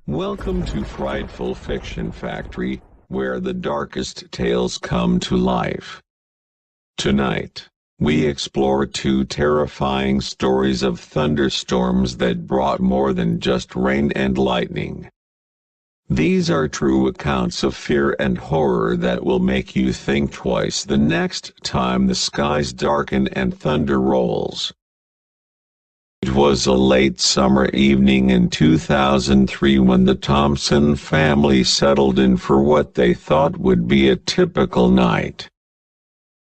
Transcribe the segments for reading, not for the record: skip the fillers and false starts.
Welcome to Frightful Fiction Factory, where the darkest tales come to life. Tonight, we explore two terrifying stories of thunderstorms that brought more than just rain and lightning. These are true accounts of fear and horror that will make you think twice the next time the skies darken and thunder rolls. It was a late summer evening in 2003 when the Thompson family settled in for what they thought would be a typical night.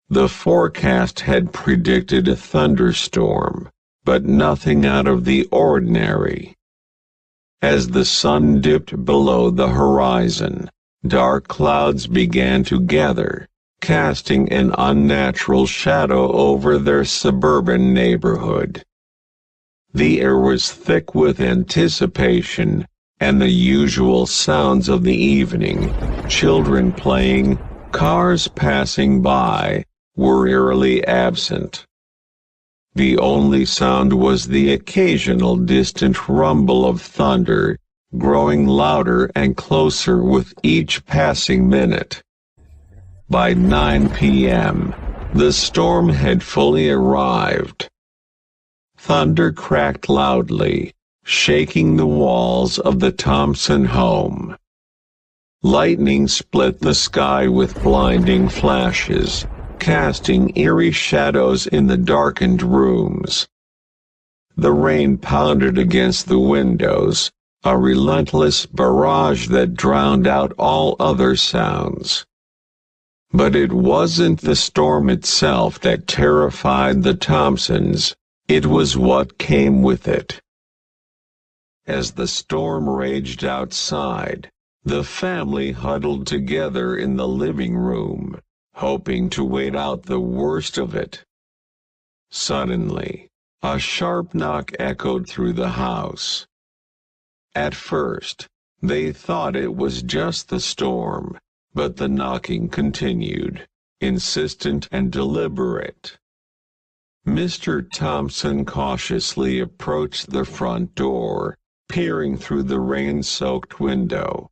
The forecast had predicted a thunderstorm, but nothing out of the ordinary. As the sun dipped below the horizon, dark clouds began to gather, casting an unnatural shadow over their suburban neighborhood. The air was thick with anticipation, and the usual sounds of the evening, children playing, cars passing by, were eerily absent. The only sound was the occasional distant rumble of thunder, growing louder and closer with each passing minute. By 9 p.m., the storm had fully arrived. Thunder cracked loudly, shaking the walls of the Thompson home. Lightning split the sky with blinding flashes, casting eerie shadows in the darkened rooms. The rain pounded against the windows, a relentless barrage that drowned out all other sounds. But it wasn't the storm itself that terrified the Thompsons. It was what came with it. As the storm raged outside, the family huddled together in the living room, hoping to wait out the worst of it. Suddenly, a sharp knock echoed through the house. At first, they thought it was just the storm, but the knocking continued, insistent and deliberate. Mr. Thompson cautiously approached the front door, peering through the rain-soaked window.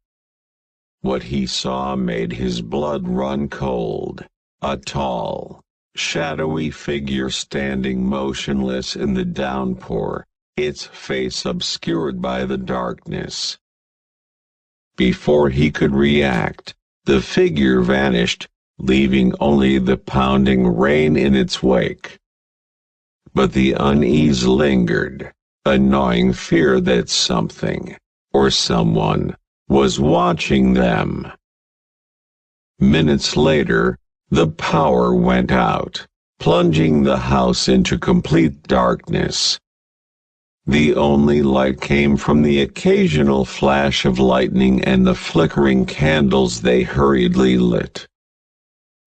What he saw made his blood run cold. A tall, shadowy figure standing motionless in the downpour, its face obscured by the darkness. Before he could react, the figure vanished, leaving only the pounding rain in its wake. But the unease lingered, a gnawing fear that something, or someone, was watching them. Minutes later, the power went out, plunging the house into complete darkness. The only light came from the occasional flash of lightning and the flickering candles they hurriedly lit.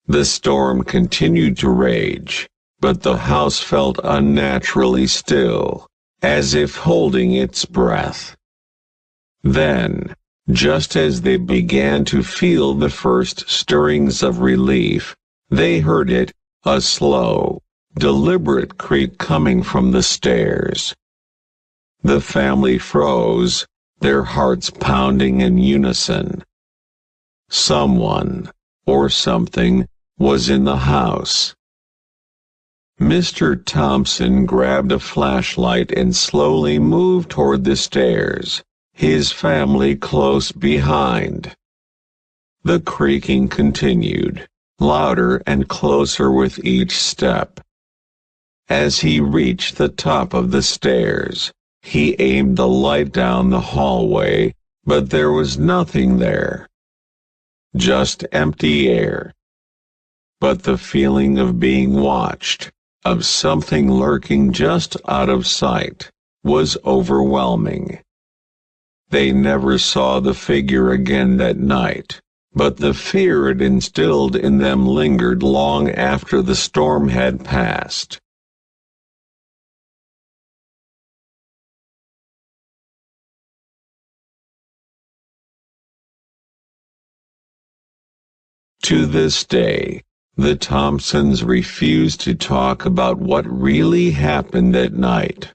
The storm continued to rage, but the house felt unnaturally still, as if holding its breath. Then, just as they began to feel the first stirrings of relief, they heard it, a slow, deliberate creak coming from the stairs. The family froze, their hearts pounding in unison. Someone, or something, was in the house. Mr. Thompson grabbed a flashlight and slowly moved toward the stairs, his family close behind. The creaking continued, louder and closer with each step. As he reached the top of the stairs, he aimed the light down the hallway, but there was nothing there. Just empty air. But the feeling of being watched, of something lurking just out of sight, was overwhelming. They never saw the figure again that night, but the fear it instilled in them lingered long after the storm had passed. To this day, the Thompsons refuse to talk about what really happened that night.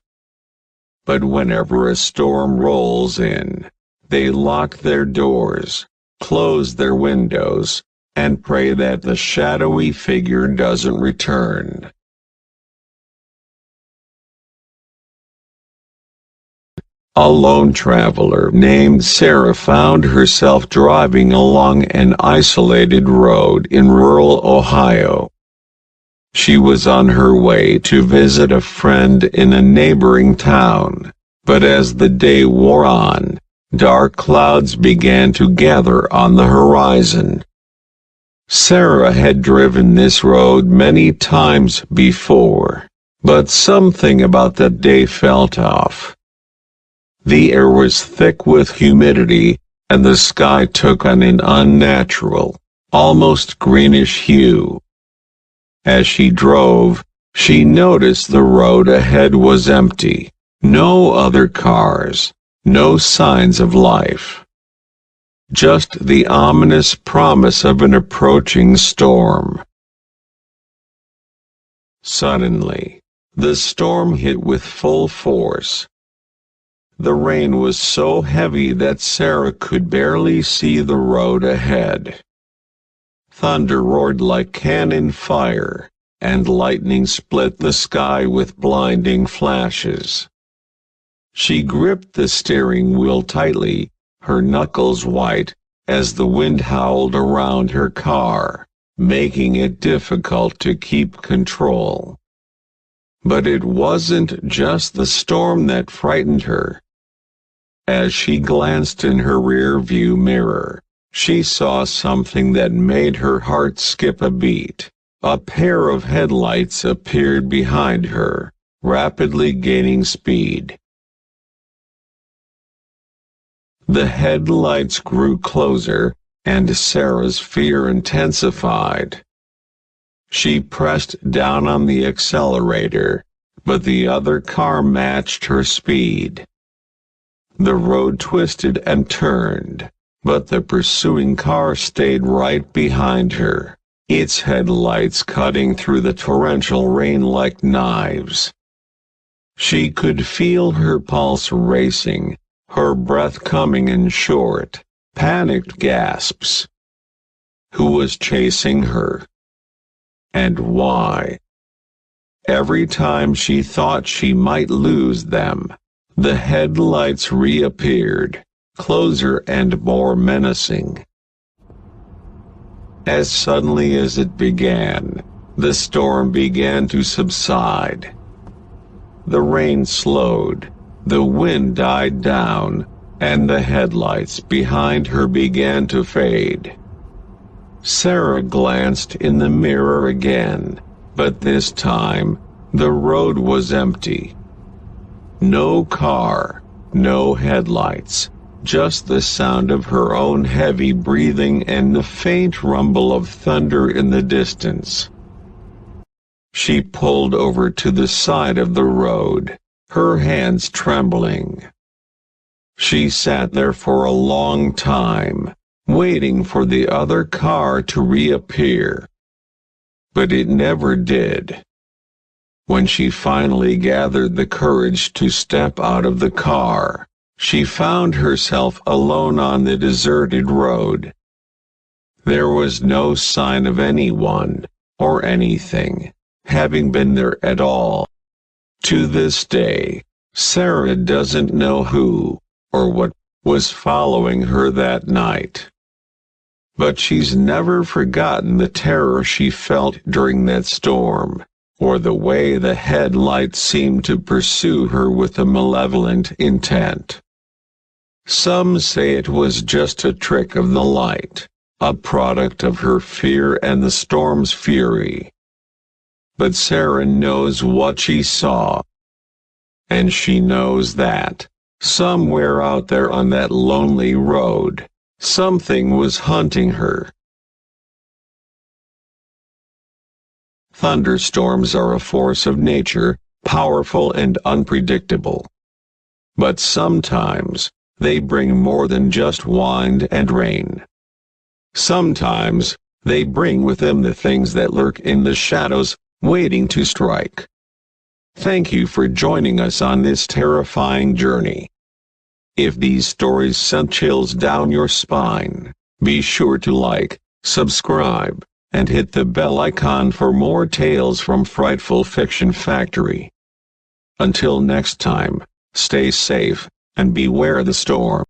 But whenever a storm rolls in, They lock their doors, close their windows, and pray that the shadowy figure doesn't return. A lone traveler named Sarah found herself driving along an isolated road in rural Ohio. She was on her way to visit a friend in a neighboring town, but as the day wore on, dark clouds began to gather on the horizon. Sarah had driven this road many times before, but something about that day felt off. The air was thick with humidity, and the sky took on an unnatural, almost greenish hue. As she drove, she noticed the road ahead was empty, no other cars, no signs of life. Just the ominous promise of an approaching storm. Suddenly, the storm hit with full force. The rain was so heavy that Sarah could barely see the road ahead. Thunder roared like cannon fire, and lightning split the sky with blinding flashes. She gripped the steering wheel tightly, her knuckles white, as the wind howled around her car, making it difficult to keep control. But it wasn't just the storm that frightened her. As she glanced in her rear-view mirror, she saw something that made her heart skip a beat. A pair of headlights appeared behind her, rapidly gaining speed. The headlights grew closer, and Sarah's fear intensified. She pressed down on the accelerator, but the other car matched her speed. The road twisted and turned, but the pursuing car stayed right behind her, its headlights cutting through the torrential rain like knives. She could feel her pulse racing, her breath coming in short, panicked gasps. Who was chasing her? And why? Every time she thought she might lose them, the headlights reappeared, closer and more menacing. As suddenly as it began, the storm began to subside. The rain slowed, the wind died down, and the headlights behind her began to fade. Sarah glanced in the mirror again, but this time, the road was empty. No car, no headlights, just the sound of her own heavy breathing and the faint rumble of thunder in the distance. She pulled over to the side of the road, her hands trembling. She sat there for a long time, waiting for the other car to reappear. But it never did. When she finally gathered the courage to step out of the car, she found herself alone on the deserted road. There was no sign of anyone, or anything, having been there at all. To this day, Sarah doesn't know who, or what, was following her that night. But she's never forgotten the terror she felt during that storm, or the way the headlights seemed to pursue her with a malevolent intent. Some say it was just a trick of the light, a product of her fear and the storm's fury. But Sarah knows what she saw. And she knows that, somewhere out there on that lonely road, something was hunting her. Thunderstorms are a force of nature, powerful and unpredictable. But sometimes, they bring more than just wind and rain. Sometimes, they bring with them the things that lurk in the shadows, waiting to strike. Thank you for joining us on this terrifying journey. If these stories sent chills down your spine, be sure to like, subscribe, and hit the bell icon for more tales from Frightful Fiction Factory. Until next time, stay safe, and beware the storm.